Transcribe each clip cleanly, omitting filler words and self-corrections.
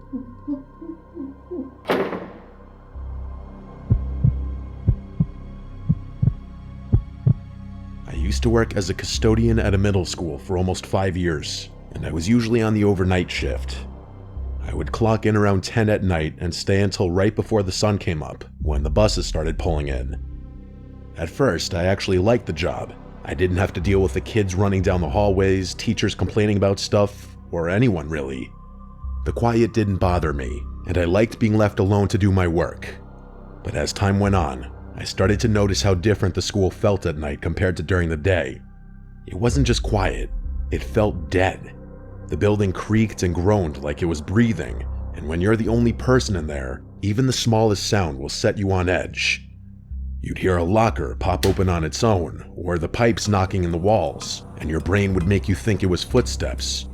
I used to work as a custodian at a middle school for almost 5 years, and I was usually on the overnight shift. I would clock in around 10 at night and stay until right before the sun came up, when the buses started pulling in. At first, I actually liked the job. I didn't have to deal with the kids running down the hallways, teachers complaining about stuff, or anyone really. The quiet didn't bother me, and I liked being left alone to do my work. But as time went on, I started to notice how different the school felt at night compared to during the day. It wasn't just quiet, it felt dead. The building creaked and groaned like it was breathing, and when you're the only person in there, even the smallest sound will set you on edge. You'd hear a locker pop open on its own, or the pipes knocking in the walls, and your brain would make you think it was footsteps.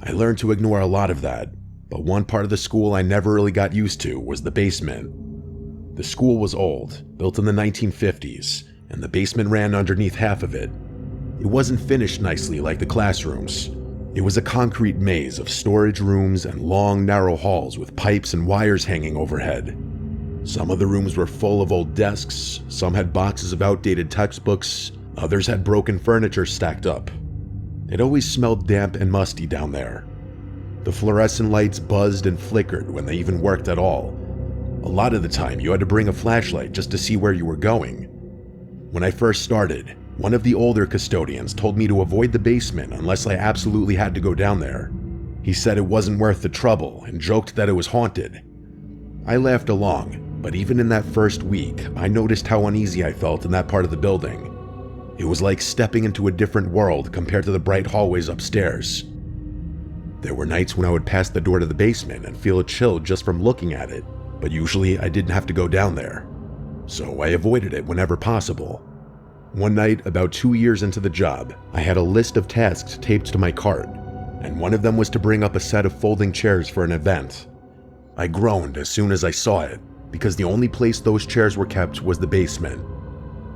I learned to ignore a lot of that, but one part of the school I never really got used to was the basement. The school was old, built in the 1950s, and the basement ran underneath half of it. It wasn't finished nicely like the classrooms. It was a concrete maze of storage rooms and long, narrow halls with pipes and wires hanging overhead. Some of the rooms were full of old desks, some had boxes of outdated textbooks, others had broken furniture stacked up. It always smelled damp and musty down there. The fluorescent lights buzzed and flickered when they even worked at all. A lot of the time, you had to bring a flashlight just to see where you were going. When I first started, one of the older custodians told me to avoid the basement unless I absolutely had to go down there. He said it wasn't worth the trouble and joked that it was haunted. I laughed along, but even in that first week, I noticed how uneasy I felt in that part of the building. It was like stepping into a different world compared to the bright hallways upstairs. There were nights when I would pass the door to the basement and feel a chill just from looking at it, but usually I didn't have to go down there, so I avoided it whenever possible. One night, about 2 years into the job, I had a list of tasks taped to my cart, and one of them was to bring up a set of folding chairs for an event. I groaned as soon as I saw it, because the only place those chairs were kept was the basement.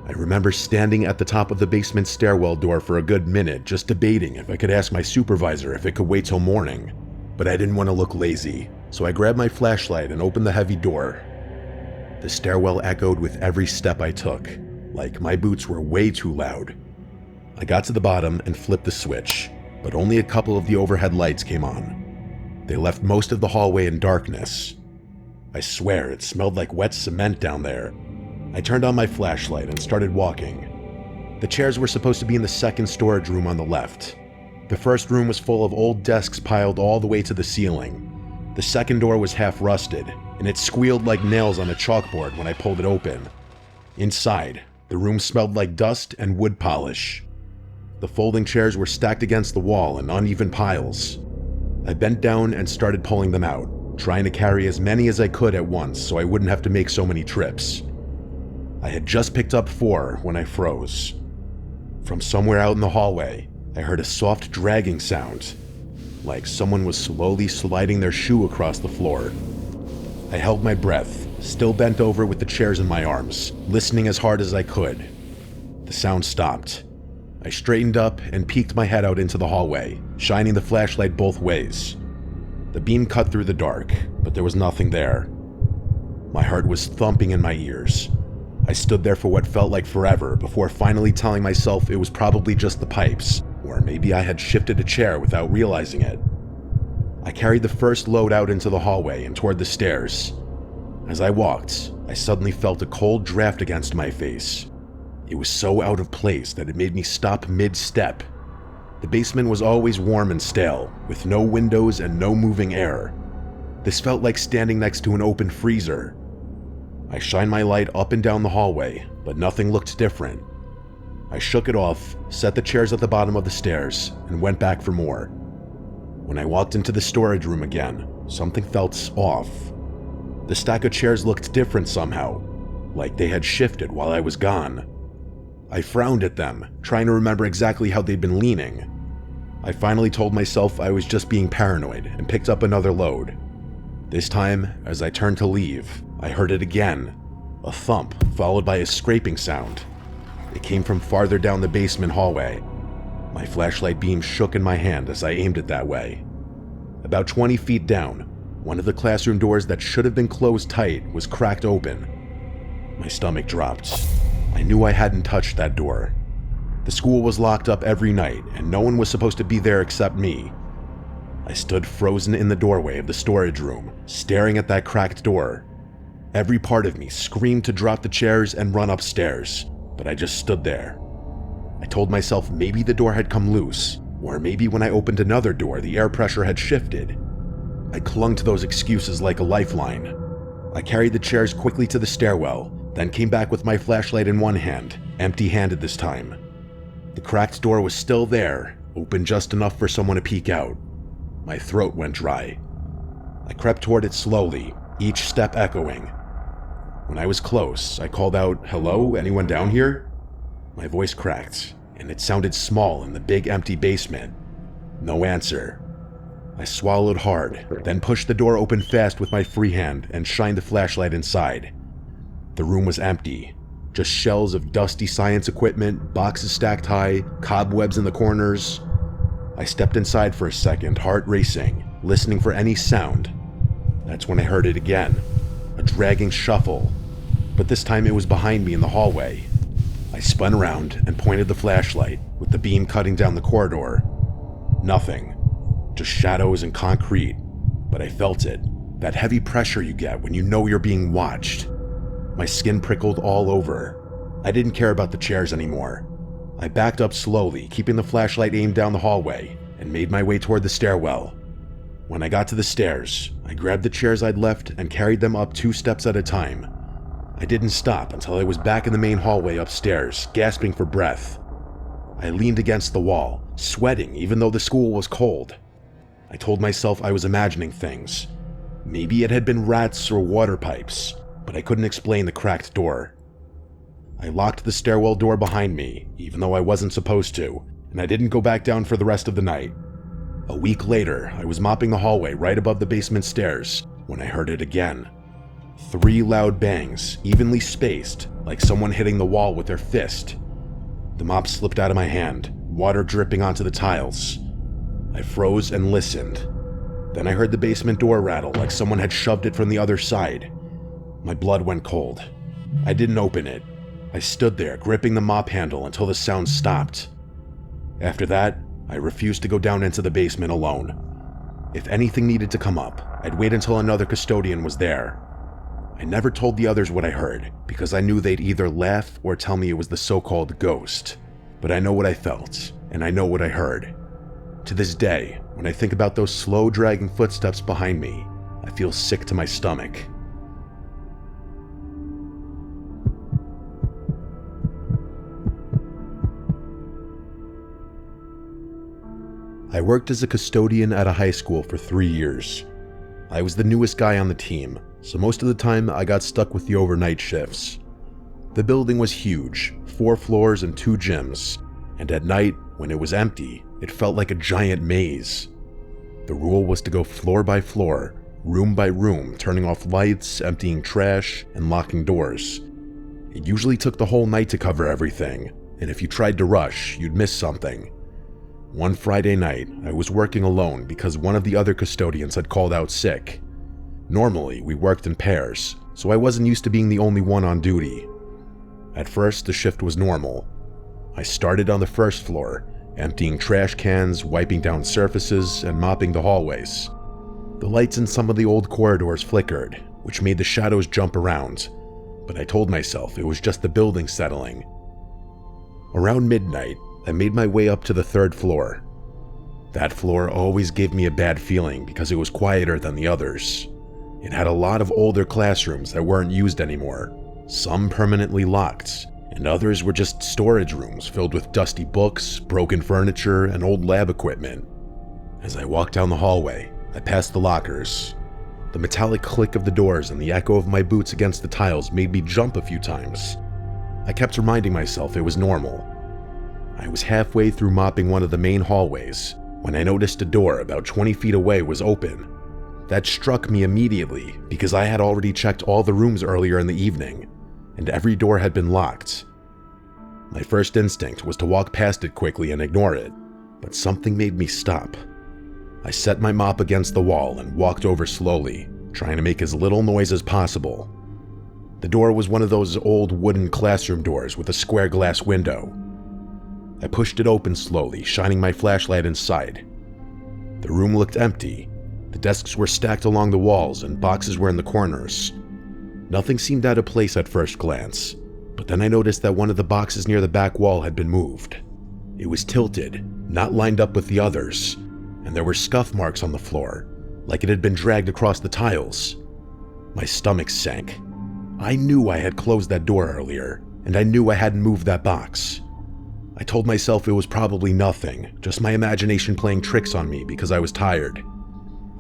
I remember standing at the top of the basement stairwell door for a good minute just debating if I could ask my supervisor if it could wait till morning, but I didn't want to look lazy. So I grabbed my flashlight and opened the heavy door. The stairwell echoed with every step I took, like my boots were way too loud. I got to the bottom and flipped the switch, but only a couple of the overhead lights came on. They left most of the hallway in darkness. I swear it smelled like wet cement down there. I turned on my flashlight and started walking. The chairs were supposed to be in the second storage room on the left. The first room was full of old desks piled all the way to the ceiling. The second door was half rusted, and it squealed like nails on a chalkboard when I pulled it open. Inside, the room smelled like dust and wood polish. The folding chairs were stacked against the wall in uneven piles. I bent down and started pulling them out, trying to carry as many as I could at once so I wouldn't have to make so many trips. I had just picked up 4 when I froze. From somewhere out in the hallway, I heard a soft dragging sound, like someone was slowly sliding their shoe across the floor. I held my breath, still bent over with the chairs in my arms, listening as hard as I could. The sound stopped. I straightened up and peeked my head out into the hallway, shining the flashlight both ways. The beam cut through the dark, but there was nothing there. My heart was thumping in my ears. I stood there for what felt like forever before finally telling myself it was probably just the pipes, or maybe I had shifted a chair without realizing it. I carried the first load out into the hallway and toward the stairs. As I walked, I suddenly felt a cold draft against my face. It was so out of place that it made me stop mid-step. The basement was always warm and stale, with no windows and no moving air. This felt like standing next to an open freezer. I shined my light up and down the hallway, but nothing looked different. I shook it off, set the chairs at the bottom of the stairs, and went back for more. When I walked into the storage room again, something felt off. The stack of chairs looked different somehow, like they had shifted while I was gone. I frowned at them, trying to remember exactly how they'd been leaning. I finally told myself I was just being paranoid and picked up another load. This time, as I turned to leave, I heard it again, a thump followed by a scraping sound. It came from farther down the basement hallway. My flashlight beam shook in my hand as I aimed it that way. About 20 feet down, One of the classroom doors that should have been closed tight was cracked open. My stomach dropped. I knew I hadn't touched that door. The school was locked up every night, and no one was supposed to be there except me. I stood frozen in the doorway of the storage room, staring at that cracked door. Every part of me screamed to drop the chairs and run upstairs, but I just stood there. I told myself maybe the door had come loose, or maybe when I opened another door, the air pressure had shifted. I clung to those excuses like a lifeline. I carried the chairs quickly to the stairwell, then came back with my flashlight in one hand, empty-handed this time. The cracked door was still there, open just enough for someone to peek out. My throat went dry. I crept toward it slowly, each step echoing. When I was close, I called out, "Hello, anyone down here?" My voice cracked, and it sounded small in the big empty basement. No answer. I swallowed hard, then pushed the door open fast with my free hand and shined the flashlight inside. The room was empty, just shelves of dusty science equipment, boxes stacked high, cobwebs in the corners. I stepped inside for a second, heart racing, listening for any sound. That's when I heard it again, a dragging shuffle, but this time it was behind me in the hallway. I spun around and pointed the flashlight, with the beam cutting down the corridor. Nothing, just shadows and concrete, but I felt it, that heavy pressure you get when you know you're being watched. My skin prickled all over. I didn't care about the chairs anymore. I backed up slowly, keeping the flashlight aimed down the hallway, and made my way toward the stairwell. When I got to the stairs, I grabbed the chairs I'd left and carried them up 2 steps at a time. I didn't stop until I was back in the main hallway upstairs, gasping for breath. I leaned against the wall, sweating even though the school was cold. I told myself I was imagining things. Maybe it had been rats or water pipes, but I couldn't explain the cracked door. I locked the stairwell door behind me, even though I wasn't supposed to, and I didn't go back down for the rest of the night. A week later, I was mopping the hallway right above the basement stairs when I heard it again. 3 loud bangs, evenly spaced, like someone hitting the wall with their fist. The mop slipped out of my hand, water dripping onto the tiles. I froze and listened. Then I heard the basement door rattle like someone had shoved it from the other side. My blood went cold. I didn't open it. I stood there, gripping the mop handle until the sound stopped. After that, I refused to go down into the basement alone. If anything needed to come up, I'd wait until another custodian was there. I never told the others what I heard, because I knew they'd either laugh or tell me it was the so-called ghost. But I know what I felt, and I know what I heard. To this day, when I think about those slow dragging footsteps behind me, I feel sick to my stomach. I worked as a custodian at a high school for 3 years. I was the newest guy on the team, so most of the time I got stuck with the overnight shifts. The building was huge, 4 floors and 2 gyms, and at night, when it was empty, it felt like a giant maze. The rule was to go floor by floor, room by room, turning off lights, emptying trash, and locking doors. It usually took the whole night to cover everything, and if you tried to rush, you'd miss something. One Friday night, I was working alone because one of the other custodians had called out sick. Normally, we worked in pairs, so I wasn't used to being the only one on duty. At first, the shift was normal. I started on the first floor, emptying trash cans, wiping down surfaces, and mopping the hallways. The lights in some of the old corridors flickered, which made the shadows jump around, but I told myself it was just the building settling. Around midnight, I made my way up to the 3rd floor. That floor always gave me a bad feeling because it was quieter than the others. It had a lot of older classrooms that weren't used anymore, some permanently locked, and others were just storage rooms filled with dusty books, broken furniture, and old lab equipment. As I walked down the hallway, I passed the lockers. The metallic click of the doors and the echo of my boots against the tiles made me jump a few times. I kept reminding myself it was normal. I was halfway through mopping one of the main hallways when I noticed a door about 20 feet away was open. That struck me immediately because I had already checked all the rooms earlier in the evening, and every door had been locked. My first instinct was to walk past it quickly and ignore it, but something made me stop. I set my mop against the wall and walked over slowly, trying to make as little noise as possible. The door was one of those old wooden classroom doors with a square glass window. I pushed it open slowly, shining my flashlight inside. The room looked empty. The desks were stacked along the walls and boxes were in the corners. Nothing seemed out of place at first glance, but then I noticed that one of the boxes near the back wall had been moved. It was tilted, not lined up with the others, and there were scuff marks on the floor, like it had been dragged across the tiles. My stomach sank. I knew I had closed that door earlier, and I knew I hadn't moved that box. I told myself it was probably nothing, just my imagination playing tricks on me because I was tired.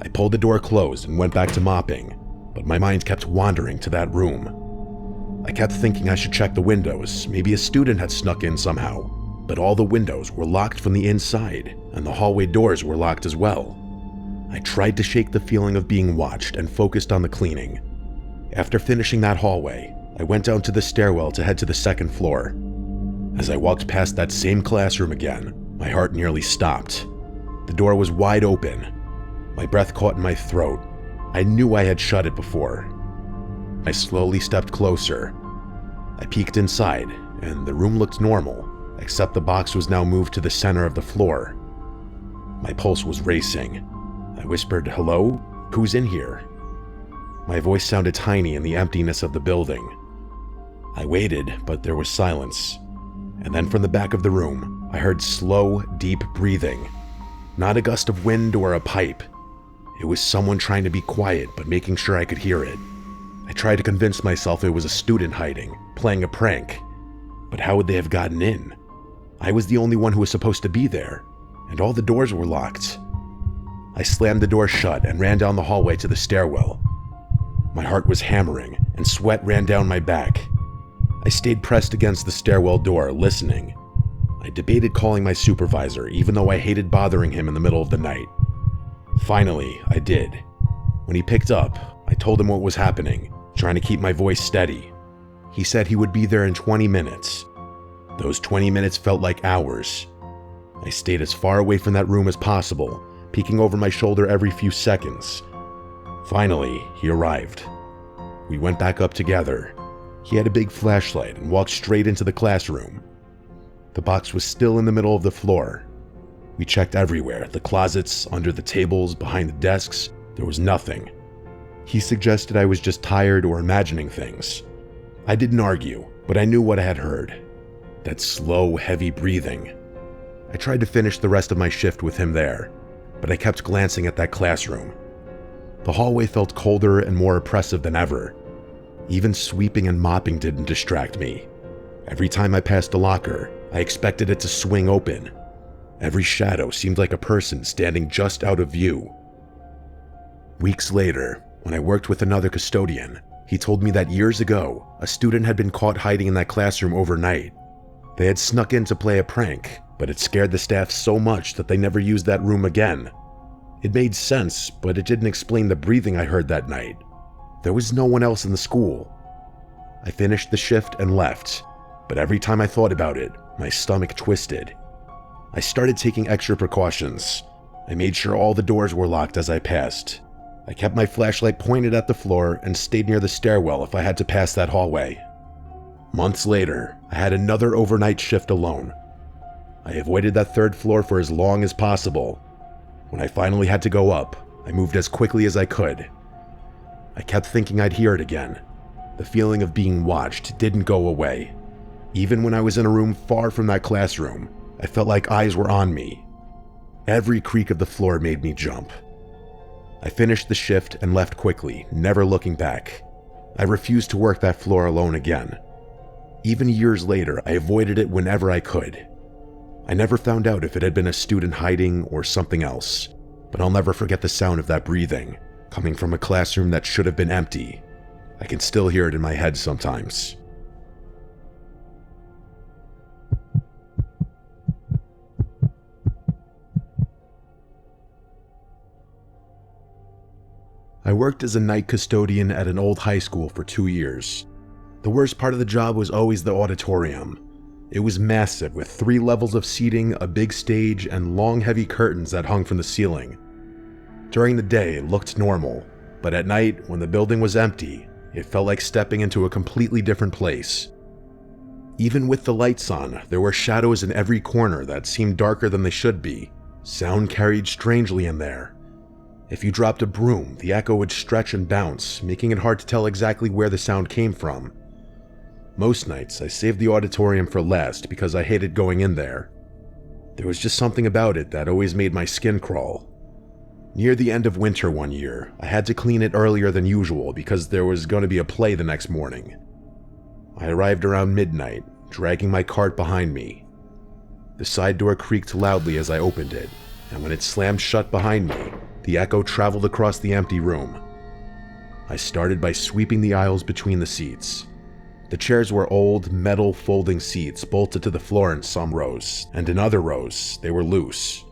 I pulled the door closed and went back to mopping, but my mind kept wandering to that room. I kept thinking I should check the windows, maybe a student had snuck in somehow, but all the windows were locked from the inside, and the hallway doors were locked as well. I tried to shake the feeling of being watched and focused on the cleaning. After finishing that hallway, I went down to the stairwell to head to the second floor. As I walked past that same classroom again, my heart nearly stopped. The door was wide open. My breath caught in my throat. I knew I had shut it before. I slowly stepped closer. I peeked inside, and the room looked normal, except the box was now moved to the center of the floor. My pulse was racing. I whispered, "Hello? Who's in here?" My voice sounded tiny in the emptiness of the building. I waited, but there was silence. And then from the back of the room, I heard slow, deep breathing. Not a gust of wind or a pipe. It was someone trying to be quiet, but making sure I could hear it. I tried to convince myself it was a student hiding, playing a prank. But how would they have gotten in? I was the only one who was supposed to be there, and all the doors were locked. I slammed the door shut and ran down the hallway to the stairwell. My heart was hammering, and sweat ran down my back. I stayed pressed against the stairwell door, listening. I debated calling my supervisor, even though I hated bothering him in the middle of the night. Finally, I did. When he picked up, I told him what was happening, trying to keep my voice steady. He said he would be there in 20 minutes. Those 20 minutes felt like hours. I stayed as far away from that room as possible, peeking over my shoulder every few seconds. Finally, he arrived. We went back up together. He had a big flashlight and walked straight into the classroom. The box was still in the middle of the floor. We checked everywhere, the closets, under the tables, behind the desks. There was nothing. He suggested I was just tired or imagining things. I didn't argue, but I knew what I had heard. That slow, heavy breathing. I tried to finish the rest of my shift with him there, but I kept glancing at that classroom. The hallway felt colder and more oppressive than ever. Even sweeping and mopping didn't distract me. Every time I passed a locker, I expected it to swing open. Every shadow seemed like a person standing just out of view. Weeks later, when I worked with another custodian, he told me that years ago, a student had been caught hiding in that classroom overnight. They had snuck in to play a prank, but it scared the staff so much that they never used that room again. It made sense, but it didn't explain the breathing I heard that night. There was no one else in the school. I finished the shift and left, but every time I thought about it, my stomach twisted. I started taking extra precautions. I made sure all the doors were locked as I passed. I kept my flashlight pointed at the floor and stayed near the stairwell if I had to pass that hallway. Months later, I had another overnight shift alone. I avoided that third floor for as long as possible. When I finally had to go up, I moved as quickly as I could. I kept thinking I'd hear it again. The feeling of being watched didn't go away. Even when I was in a room far from that classroom, I felt like eyes were on me. Every creak of the floor made me jump. I finished the shift and left quickly, never looking back. I refused to work that floor alone again. Even years later, I avoided it whenever I could. I never found out if it had been a student hiding or something else, but I'll never forget the sound of that breathing, coming from a classroom that should have been empty. I can still hear it in my head sometimes. I worked as a night custodian at an old high school for 2 years. The worst part of the job was always the auditorium. It was massive with 3 levels of seating, a big stage, and long heavy curtains that hung from the ceiling. During the day, it looked normal, but at night, when the building was empty, it felt like stepping into a completely different place. Even with the lights on, there were shadows in every corner that seemed darker than they should be. Sound carried strangely in there. If you dropped a broom, the echo would stretch and bounce, making it hard to tell exactly where the sound came from. Most nights, I saved the auditorium for last because I hated going in there. There was just something about it that always made my skin crawl. Near the end of winter one year, I had to clean it earlier than usual because there was going to be a play the next morning. I arrived around midnight, dragging my cart behind me. The side door creaked loudly as I opened it, and when it slammed shut behind me, the echo traveled across the empty room. I started by sweeping the aisles between the seats. The chairs were old, metal folding seats bolted to the floor in some rows, and in other rows, they were loose.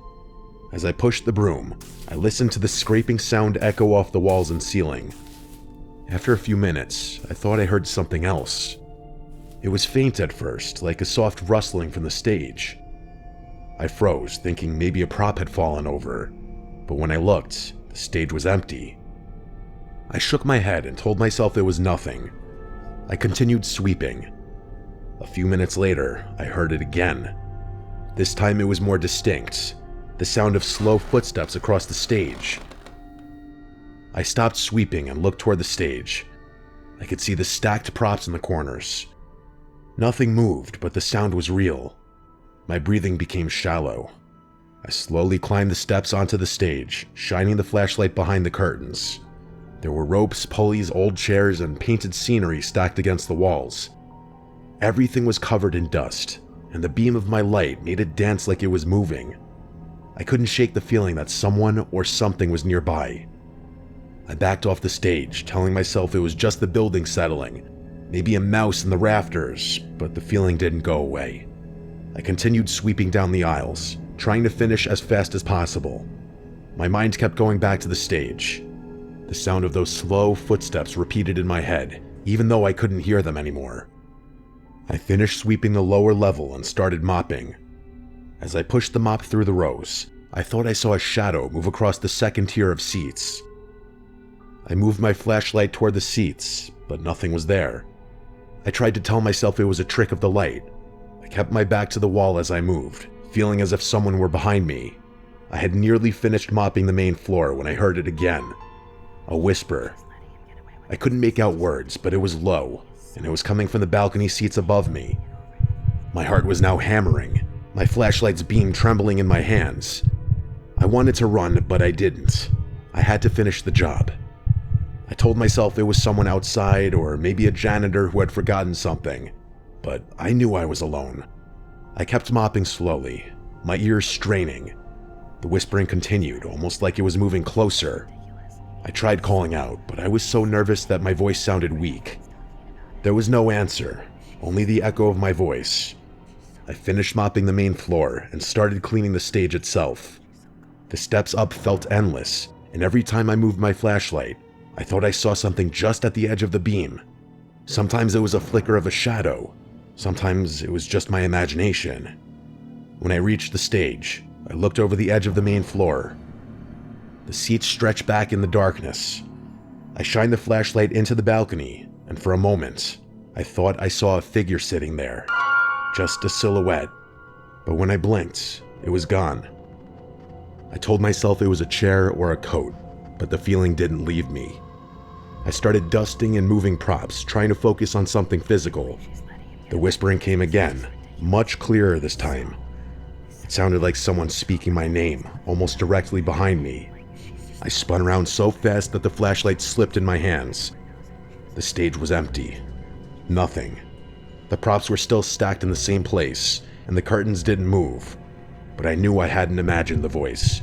As I pushed the broom, I listened to the scraping sound echo off the walls and ceiling. After a few minutes, I thought I heard something else. It was faint at first, like a soft rustling from the stage. I froze, thinking maybe a prop had fallen over, but when I looked, the stage was empty. I shook my head and told myself it was nothing. I continued sweeping. A few minutes later, I heard it again. This time it was more distinct. The sound of slow footsteps across the stage. I stopped sweeping and looked toward the stage. I could see the stacked props in the corners. Nothing moved, but the sound was real. My breathing became shallow. I slowly climbed the steps onto the stage, shining the flashlight behind the curtains. There were ropes, pulleys, old chairs, and painted scenery stacked against the walls. Everything was covered in dust, and the beam of my light made it dance like it was moving. I couldn't shake the feeling that someone or something was nearby. I backed off the stage, telling myself it was just the building settling, maybe a mouse in the rafters, but the feeling didn't go away. I continued sweeping down the aisles, trying to finish as fast as possible. My mind kept going back to the stage. The sound of those slow footsteps repeated in my head, even though I couldn't hear them anymore. I finished sweeping the lower level and started mopping. As I pushed the mop through the rows, I thought I saw a shadow move across the second tier of seats. I moved my flashlight toward the seats, but nothing was there. I tried to tell myself it was a trick of the light. I kept my back to the wall as I moved, feeling as if someone were behind me. I had nearly finished mopping the main floor when I heard it again. A whisper. I couldn't make out words, but it was low, and it was coming from the balcony seats above me. My heart was now hammering, my flashlight's beam trembling in my hands. I wanted to run, but I didn't. I had to finish the job. I told myself it was someone outside, or maybe a janitor who had forgotten something, but I knew I was alone. I kept mopping slowly, my ears straining. The whispering continued, almost like it was moving closer. I tried calling out, but I was so nervous that my voice sounded weak. There was no answer, only the echo of my voice. I finished mopping the main floor and started cleaning the stage itself. The steps up felt endless, and every time I moved my flashlight, I thought I saw something just at the edge of the beam. Sometimes it was a flicker of a shadow, sometimes it was just my imagination. When I reached the stage, I looked over the edge of the main floor. The seats stretched back in the darkness. I shined the flashlight into the balcony, and for a moment, I thought I saw a figure sitting there. Just a silhouette. But when I blinked, it was gone. I told myself it was a chair or a coat, but the feeling didn't leave me. I started dusting and moving props, trying to focus on something physical. The whispering came again, much clearer this time. It sounded like someone speaking my name, almost directly behind me. I spun around so fast that the flashlight slipped in my hands. The stage was empty. Nothing. The props were still stacked in the same place, and the curtains didn't move, but I knew I hadn't imagined the voice.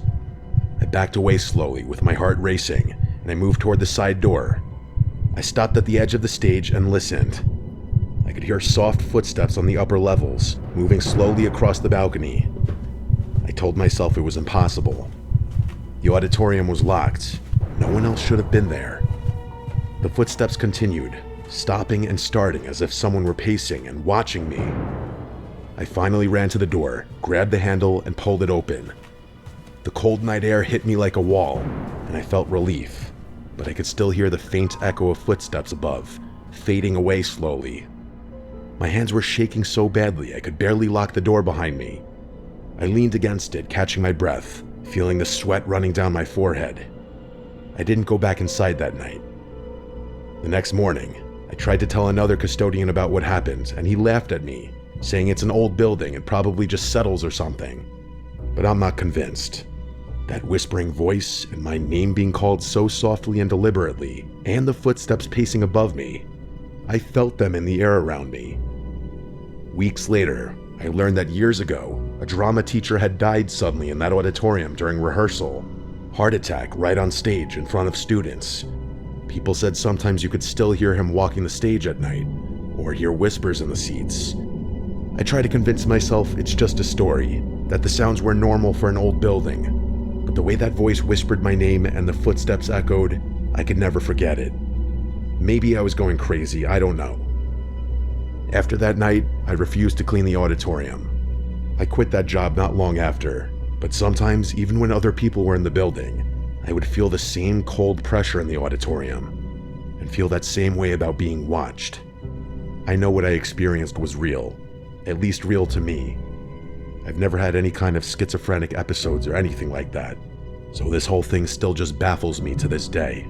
I backed away slowly with my heart racing, and I moved toward the side door. I stopped at the edge of the stage and listened. I could hear soft footsteps on the upper levels, moving slowly across the balcony. I told myself it was impossible. The auditorium was locked. No one else should have been there. The footsteps continued, stopping and starting as if someone were pacing and watching me. I finally ran to the door, grabbed the handle, and pulled it open. The cold night air hit me like a wall, and I felt relief, but I could still hear the faint echo of footsteps above, fading away slowly. My hands were shaking so badly I could barely lock the door behind me. I leaned against it, catching my breath, feeling the sweat running down my forehead. I didn't go back inside that night. The next morning, I tried to tell another custodian about what happened, and he laughed at me, saying it's an old building and probably just settles or something. But I'm not convinced. That whispering voice and my name being called so softly and deliberately, and the footsteps pacing above me, I felt them in the air around me. Weeks later, I learned that years ago, a drama teacher had died suddenly in that auditorium during rehearsal. Heart attack right on stage in front of students. People said sometimes you could still hear him walking the stage at night, or hear whispers in the seats. I tried to convince myself it's just a story, that the sounds were normal for an old building, but the way that voice whispered my name and the footsteps echoed, I could never forget it. Maybe I was going crazy, I don't know. After that night, I refused to clean the auditorium. I quit that job not long after, but sometimes, even when other people were in the building, I would feel the same cold pressure in the auditorium, and feel that same way about being watched. I know what I experienced was real, at least real to me. I've never had any kind of schizophrenic episodes or anything like that, so this whole thing still just baffles me to this day.